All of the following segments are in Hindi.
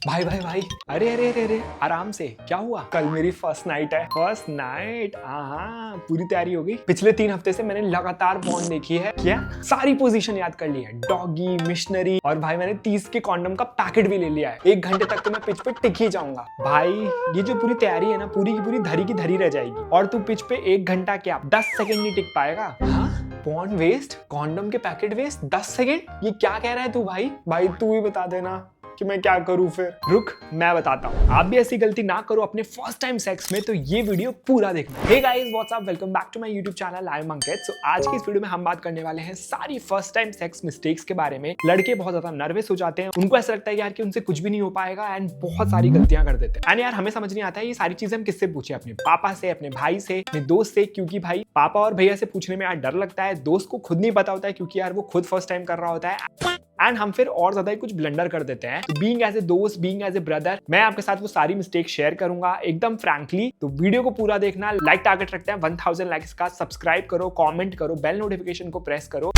भाई भाई भाई, अरे अरे अरे अरे, आराम से। क्या हुआ? कल मेरी फर्स्ट नाइट है। फर्स्ट नाइट, हाँ, पूरी तैयारी हो गई। पिछले 3 हफ्ते से मैंने लगातार पॉर्न देखी है। क्या? सारी पोजीशन याद कर ली है, डॉगी, मिशनरी, और भाई मैंने 30 के कॉन्डम का पैकेट भी ले लिया है। 1 घंटे तक तो मैं पिच पे टिक ही जाऊंगा। भाई ये जो पूरी तैयारी है ना, पूरी की पूरी धरी की धरी रह जाएगी। और तू पिच पे 1 घंटा क्या 10 सेकेंड नहीं टिक पाएगा। हाँ, पॉर्न वेस्ट, कॉन्डम के पैकेट वेस्ट, 10 सेकेंड। ये क्या कह रहा है तू? भाई भाई तू ही बता देना कि मैं क्या करूं। फिर रुक, मैं बताता हूं। आप भी ऐसी गलती ना करो अपने फर्स्ट टाइम सेक्स में, तो ये वीडियो पूरा देखना। Hey guys, what's up, welcome back to my YouTube channel I am Ankit. So आज की इस वीडियो में हम बात करने वाले हैं सारी फर्स्ट टाइम सेक्स मिस्टेक्स के बारे में। लड़के बहुत ज्यादा नर्वस हो जाते हैं, उनको ऐसा लगता है यार कि उनसे कुछ भी नहीं हो पाएगा, एंड बहुत सारी गलतियां कर देते हैं। एंड यार हमें समझ नहीं आता है ये सारी चीजें हम किससे पूछे, अपने पापा से, अपने भाई से, अपने दोस्त से। क्योंकि भाई पापा और भैया से पूछने में यार डर लगता है, दोस्त को खुद नहीं पता होता है क्योंकि यार वो खुद फर्स्ट टाइम कर रहा होता है, एंड हम फिर और ज्यादा ही कुछ ब्लंडर कर देते हैं। बीइंग एज ए दोस्त, बीइंग एज ए ब्रदर, मैं आपके साथ वो सारी मिस्टेक शेयर करूंगा एकदम फ्रैंकली। तो वीडियो को पूरा देखना। लाइक टारगेट रखते हैं 1000 लाइक्स का। सब्सक्राइब करो, कमेंट करो, बेल नोटिफिकेशन को प्रेस करो।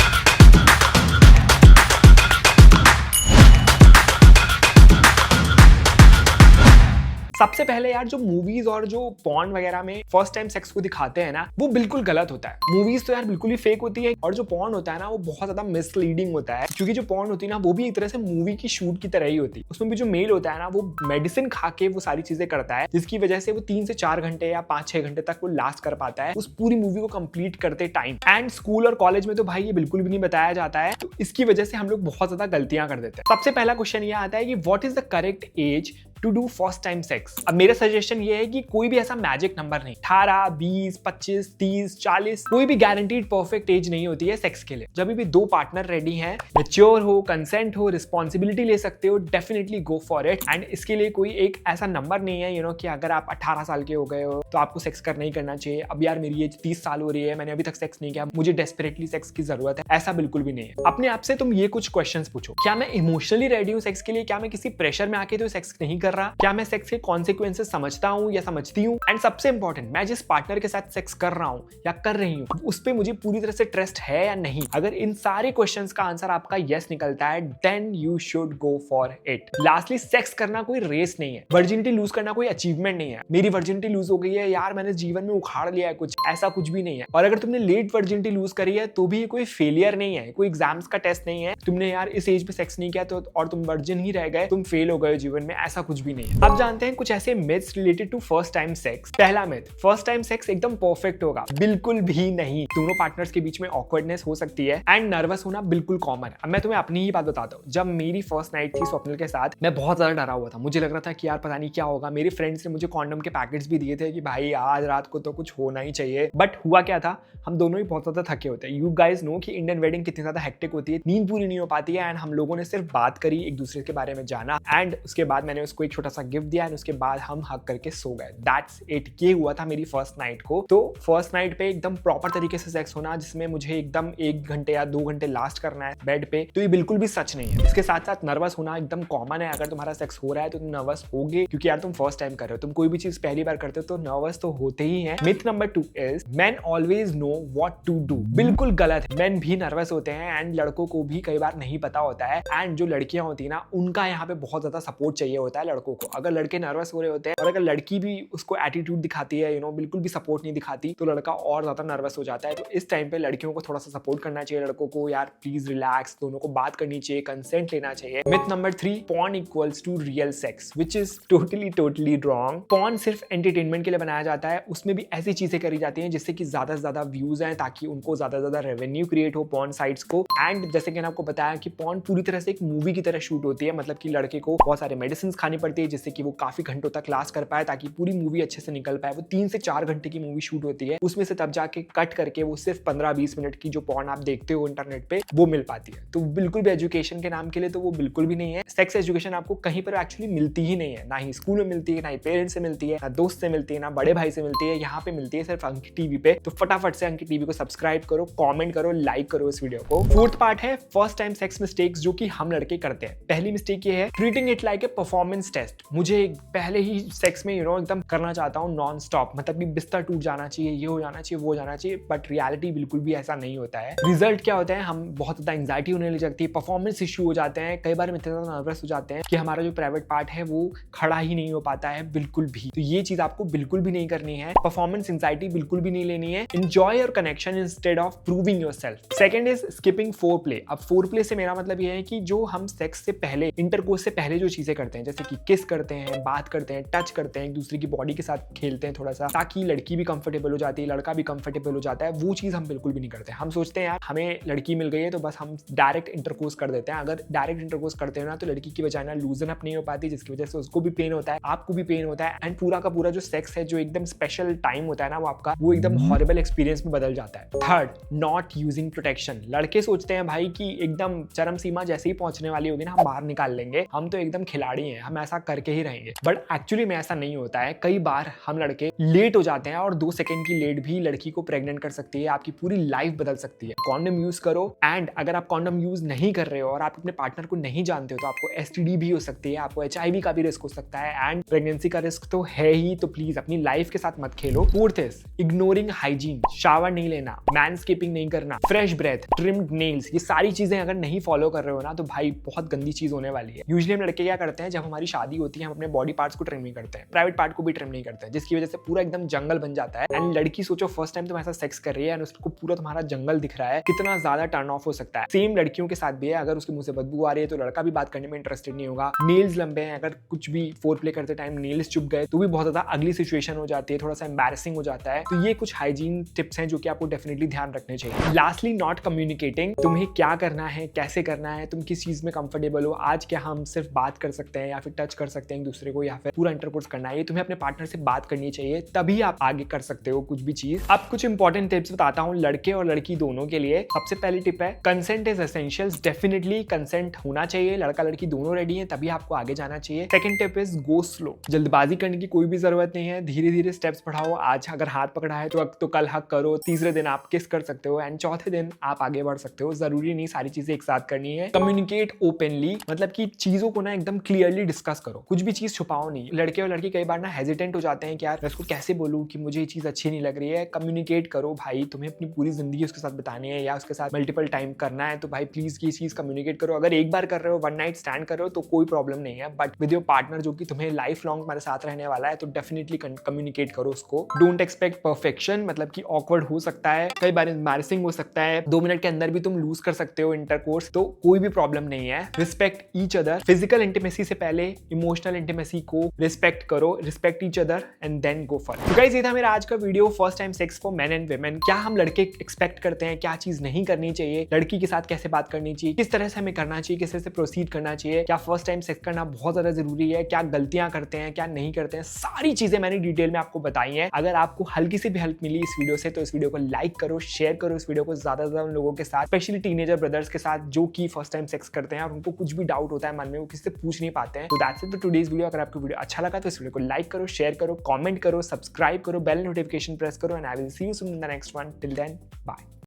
सबसे पहले यार जो मूवीज और जो पॉर्न वगैरह में फर्स्ट टाइम सेक्स को दिखाते हैं ना, वो बिल्कुल गलत होता है। मूवीज तो यार बिल्कुल ही फेक होती है, और जो पॉर्न होता है ना वो बहुत ज्यादा मिसलीडिंग होता है। क्योंकि जो पॉर्न होती है ना वो भी एक तरह से मूवी की शूट की तरह ही होती है। उसमें भी जो मेल होता है ना वो मेडिसिन खा के वो सारी चीजें करता है, जिसकी वजह से वो 3 से 4 घंटे या 5-6 घंटे तक वो लास्ट कर पाता है उस पूरी मूवी को कंप्लीट करते टाइम। एंड स्कूल और कॉलेज में तो भाई ये बिल्कुल भी नहीं बताया जाता है, तो इसकी वजह से हम लोग बहुत ज्यादा गलतियां कर देते हैं। सबसे पहला क्वेश्चन ये आता है कि what is the correct age to do first time sex. अब मेरा सजेशन ये है कि कोई भी ऐसा मैजिक नंबर नहीं, 18, 20, 25, 30, 40, कोई भी गारंटीड परफेक्ट एज नहीं होती है सेक्स के लिए। जब भी दो पार्टनर रेडी हैं, मैच्योर हो, कंसेंट हो, रिस्पॉन्सिबिलिटी ले सकते हो, definitely go for it. And इसके लिए कोई एक ऐसा नंबर नहीं है कि अगर आप 18 साल के हो गए हो तो आपको सेक्स करना ही करना चाहिए। अब यार मेरी एज 30 साल हो रही है, मैंने अभी तक सेक्स नहीं किया, मुझे डेस्परेटली सेक्स की जरूरत है, ऐसा बिल्कुल भी नहीं है। अपने आप से तुम ये कुछ क्वेश्चंस पूछो। क्या मैं इमोशनली रेडी हूँ सेक्स के लिए? क्या मैं किसी प्रेशर में आके तो सेक्स नहीं कर रहा? क्या मैं सेक्स के कॉन्सिक्वेंसेस समझता हूँ या समझती हूँ? एंड सबसे इंपॉर्टेंट, मैं जिस पार्टनर के साथ सेक्स कर रहा हूँ या कर रही हूँ उस पे मुझे पूरी तरह से ट्रस्ट है या नहीं? अगर इन सारे क्वेश्चंस का आंसर आपका यस निकलता है, then you should go for it. Lastly, sex करना कोई रेस नहीं है, वर्जिनिटी लूज करना कोई अचीवमेंट नहीं है। मेरी वर्जिनिटी लूज हो गई है यार, मैंने जीवन में उखाड़ लिया है कुछ, ऐसा कुछ भी नहीं है। और अगर तुमने लेट वर्जिनिटी लूज करी है तो भी ये कोई फेलियर नहीं है, कोई एग्जाम्स का टेस्ट नहीं है। तुमने यार इस एज पे सेक्स नहीं किया तो और तुम वर्जिन ही रह गए, तुम फेल हो गए जीवन में, ऐसा कुछ भी नहीं है। अब जानते हैं कुछ ऐसे myths related to first time sex. पहला मिथ, फर्स्ट टाइम सेक्स एकदम परफेक्ट होगा। बिल्कुल भी नहीं। दोनों पार्टनर्स के बीच में ऑकवर्डनेस हो सकती है, एंड नर्वस होना बिल्कुल कॉमन है। अब मैं तुम्हें अपनी ही बात बताता हूँ। जब मेरी फर्स्ट नाइट थी स्वप्निल के साथ, मैं बहुत ज्यादा डरा हुआ था। मुझे लग रहा था कि यार पता नहीं क्या होगा। मेरे फ्रेंड्स ने मुझे कॉन्डम के पैकेट्स भी दिए थे कि भाई आज रात को तो कुछ होना ही चाहिए। बट हुआ क्या था, हम दोनों ही बहुत ज्यादा थके होते हैं। यू गाइज नो कि इंडियन वेडिंग कितनी ज्यादा हेक्टिक होती है, नींद पूरी नहीं हो पाती है। एंड हम लोगों ने सिर्फ बात करी, एक दूसरे के बारे में जाना, एंड उसके बाद मैंने उसको एक छोटा सा गिफ्ट दिया, एंड उसके बाद हम हग करके सो गए। That's it. ये हुआ था मेरी फर्स्ट नाइट को। तो फर्स्ट नाइट पे एकदम प्रॉपर तरीके से सेक्स होना, जिसमें मुझे एकदम 1 घंटे या 2 घंटे लास्ट करना है बेड पे, तो ये बिल्कुल भी सच नहीं है। इसके साथ साथ नर्वस होना एकदम कॉमन है। अगर तुम्हारा सेक्स हो रहा है तो तुम नर्वस होगे, क्योंकि यार तुम फर्स्ट टाइम कर रहे हो। तुम कोई भी चीज पहली बार करते हो तो नर्वस तो होते ही है। Myth number 2 is men always know what to do. बिल्कुल गलत है। मेन भी नर्वस होते हैं, एंड लड़कों को भी कई बार नहीं पता होता है। एंड जो लड़कियां होती है ना, उनका यहाँ पे बहुत ज्यादा सपोर्ट चाहिए होता है लड़कों को। अगर लड़के नर्वस हो रहे होते हैं और अगर लड़की भी उसको एटीट्यूड दिखाती है, बिल्कुल भी सपोर्ट नहीं दिखाती, तो लड़का और ज्यादा नर्वस हो जाता है। तो इस टाइम पे लड़कियों को थोड़ा सा सपोर्ट करना चाहिए। लड़कों को यार प्लीज रिलैक्स, दोनों को बात करनी चाहिए, कंसेंट लेना चाहिए। Myth number 3, porn equals to real sex, which is totally wrong. Porn सिर्फ एंटरटेनमेंट के लिए बनाया जाता है। उसमें भी ऐसी चीजें करी जाती हैं जिससे कि ज्यादा से ज्यादा व्यूज आए, ताकि उनको ज्यादा से ज्यादा रेवेन्यू क्रिएट हो पॉर्न साइट्स को। एंड जैसे कि मैंने आपको बताया कि पॉर्न पूरी तरह से एक मूवी की तरह शूट होती है, मतलब कि लड़के को बहुत सारे मेडिसिन खानी पड़ती है जिससे कि वो काफी घंटों तक लास्ट कर पाए, ताकि पूरी मूवी अच्छे से निकल पाए। वो 3 से 4 घंटे की मूवी शूट होती है, उसमें से तब जाके कट करके वो सिर्फ 15-20 मिनट की जो पॉर्न आप देखते हो इंटरनेट पे, वो मिल पाती है। तो बिल्कुल भी एजुकेशन के नाम के लिए तो वो बिल्कुल भी नहीं है। सेक्स एजुकेशन आपको कहीं पर एक्चुअली मिलती ही नहीं है, ना ही स्कूल में मिलती है, ना ही पेरेंट्स से मिलती है, ना दोस्त से मिलती है, ना बड़े भाई से मिलती है। यहाँ पे मिलती है सिर्फ अंकित टीवी पे। तो फटाफट से अंकित टीवी को सब्सक्राइब करो, कॉमेंट करो, लाइक करो इस वीडियो को। फोर्थ पार्ट है फर्स्ट टाइम सेक्स मिस्टेक्स जो कि हम लड़के करते हैं। पहली मिस्टेक ये है, treating it like a performance test, मुझे पहले ही सेक्स में एकदम करना चाहता हूँ नॉन स्टॉप, मतलब कि बिस्तर टूट जाना चाहिए, ये हो जाना चाहिए, वो हो जाना चाहिए, बट रियलिटी बिल्कुल भी ऐसा नहीं होता है। रिजल्ट क्या होता है, हम बहुत ज्यादा एंग्जाइटी होने लग जाती है, परफॉर्मेंस इश्यू हो जाते हैं, कई बार हम इतना ज्यादा नर्वस हो जाते हैं कि हमारा जो प्राइवेट पार्ट है वो खड़ा ही नहीं हो पाता है बिल्कुल भी। तो ये चीज आपको बिल्कुल भी नहीं करनी है, परफॉर्मेंस एंग्जाइटी बिल्कुल भी नहीं लेनी है। Enjoy your connection instead of proving yourself. Second is skipping four play. अब फोर प्ले से मेरा मतलब ये है कि जो हम सेक्स से पहले, इंटरकोर्स से पहले जो चीजें करते हैं, जैसे कि किस करते हैं, बात करते हैं, टच करते हैं, एक दूसरे की बॉडी के साथ खेलते हैं थोड़ा सा, ताकि लड़की भी कंफर्टेबल हो जाती है, लड़का भी कंफर्टेबल हो जाता है, वो चीज हम बिल्कुल भी नहीं करते। हम सोचते हैं यार हमें लड़की मिल गई है तो बस हम डायरेक्ट इंटरकोर्स कर देते हैं। अगर डायरेक्ट इंटरकोर्स करते हैं ना तो लड़की की वजाइना लूजन अप नहीं हो पाती, जिसकी वजह से उसको भी पेन होता है, आपको भी पेन होता है, एंड पूरा का पूरा जो सेक्स है, जो एकदम स्पेशल टाइम होता है ना वो आपका, वो एकदम हॉरिबल एक्सपीरियंस में बदल जाता है। Third, not using protection. लड़के सोचते हैं भाई कि एकदम चरम सीमा जैसे ही पहुंचने वाली होगी ना हम बाहर निकाल लेंगे, हम तो एकदम खिलाड़ी हैं, हम ऐसा करके ही रहेंगे, बट एक्चुअली में ऐसा नहीं होता है। कई बार हम लड़के लेट हो जाते हैं और 2 सेकंड की लेट भी लड़की को प्रेग्नेंट कर सकती है, आपकी पूरी लाइफ बदल सकती है। कॉन्डम यूज करो, एंड अगर आप कॉन्डम यूज नहीं कर रहे हो और आप अपने पार्टनर को नहीं जानते हो तो आपको एसटीडी भी हो सकती है, आपको HIV का भी रिस्क हो सकता है, एंड प्रेगनेंसी का रिस्क तो है ही, तो प्लीज अपनी लाइफ के साथ मत खेलो। Fourth is ignoring hygiene. Shower नहीं लेना, मैनस्केपिंग नहीं करना, फ्रेश ब्रेथ, ट्रिम्ड नेल्स, ये सारी चीजें अगर नहीं फॉलो कर रहे हो ना तो भाई बहुत गंदी चीज होने वाली है। यूजुअली हम लड़के क्या करते हैं, जब हमारी शादी होती है हम अपने बॉडी पार्ट्स को ट्रिम नहीं करते हैं, प्राइवेट पार्ट को भी ट्रिम नहीं करते हैं, जिसकी वजह से पूरा एकदम जंगल बन जाता है। एंड लड़की सोचो फर्स्ट टाइम तुम ऐसा सेक्स कर रही है एंड उसको पूरा तुम्हारा जंगल दिख रहा है, कितना ज्यादा टर्न ऑफ हो सकता है। सेम लड़कियों के साथ भी है, अगर उसके मुंह से बदबू आ रही है तो लड़का भी बात करने में इंटरेस्टेड नहीं होगा। नेल्स लंबे हैं, अगर कुछ भी फोर प्ले करते टाइम नेल्स चुभ गए तो भी बहुत ज्यादा अगली सिचुएशन हो जाती है, थोड़ा सा एम्बैरेसिंग हो जाता है। तो ये कुछ हाइजीन टिप्स हैं जो कि आपको डेफिनेटली ध्यान रखने चाहिए। Lastly, not communicating. तुम्हें क्या करना है, कैसे करना है, तुम किस चीज में कंफर्टेबल हो, आज क्या हम सिर्फ बात कर सकते हैं या फिर टच कर सकते हैं एक दूसरे को, या फिर पूरा इंटरकोर्स करना है, ये तुम्हें अपने पार्टनर से बात करनी चाहिए, तभी आप आगे कर सकते हो कुछ भी चीज। अब कुछ इंपॉर्टेंट टिप्स बताता हूँ लड़के और लड़की दोनों के लिए। सबसे पहली टिप है consent is essential. Definitely consent होना चाहिए, लड़का लड़की दोनों रेडी हैं तभी आपको आगे जाना चाहिए। Second tip is go slow. जल्दबाजी करने की कोई भी जरूरत नहीं है, धीरे धीरे स्टेप्स बढ़ाओ। आज अगर हाथ पकड़ा है तो कल हक करो, तीसरे दिन आप किस कर सकते हो, एंड चौथे दिन आप आगे बढ़ सकते हो। जरूरी नहीं सारी चीजें एक साथ करनी है। कम्युनिकेट ओपनली, मतलब कि चीजों को ना एकदम क्लियरली डिस्कस करो, कुछ भी चीज छुपाओ नहीं। लड़के और लड़की कई बार ना हेजिटेंट हो जाते हैं कि यार मैं उसको कैसे बोलूं कि मुझे ये चीज अच्छी नहीं लग रही है। कम्युनिकेट करो भाई, तुम्हें अपनी पूरी जिंदगी उसके साथ बितानी है या उसके साथ मल्टीपल टाइम करना है, तो भाई प्लीज ये चीज कम्युनिकेट करो। अगर एक बार कर रहे हो, वन नाइट स्टैंड कर रहे हो तो कोई प्रॉब्लम नहीं है, बट विद योर पार्टनर जो कि तुम्हें लाइफ लॉन्ग तुम्हारे साथ रहने वाला है तो डेफिनेटली कम्युनिकेट करो उसको। डोंट एक्सपेक्ट परफेक्शन, मतलब कि ऑकवर्ड हो सकता है, कई बार एम्बैरेसिंग हो सकता है, 2 मिनट के अंदर भी तुम लूज कर सकते हो इंटरकोर्स, तो कोई भी प्रॉब्लम नहीं है। Respect each other. Physical intimacy से पहले इमोशनल इंटीमेसी को रिस्पेक्ट करो, respect each other and then go for it. तो गाइस ये था मेरा आज का video, first time sex for men and women. क्या हम लड़के एक्सपेक्ट करते हैं, क्या चीज नहीं करनी चाहिए, लड़की के साथ कैसे बात करनी चाहिए, किस तरह से हमें करना चाहिए, किस तरह से प्रोसीड करना चाहिए, क्या फर्स्ट टाइम सेक्स करना बहुत ज्यादा जरूरी है, क्या गलतियां करते हैं, क्या नहीं करते हैं, सारी चीजें मैंने डिटेल में आपको बताई हैं। अगर आपको हल्की सी भी हेल्प मिली इस वीडियो से तो इस वीडियो को लाइक करो, शेयर करो इस वीडियो को ज्यादा से ज्यादा उन लोगों के साथ, स्पेशली टीनेजर ब्रदर्स के साथ जो कि फर्स्ट टाइम सेक्स करते हैं और उनको कुछ भी डाउट होता है मन में, वो किसी से पूछ नहीं पाते हैं। तो that's it for today's video. अगर आपको वीडियो अच्छा लगा तो इस वीडियो को लाइक करो, शेयर करो, कमेंट करो, सब्सक्राइब करो, बेल नोटिफिकेशन प्रेस करो, and I will see you soon in the next one. Till then bye.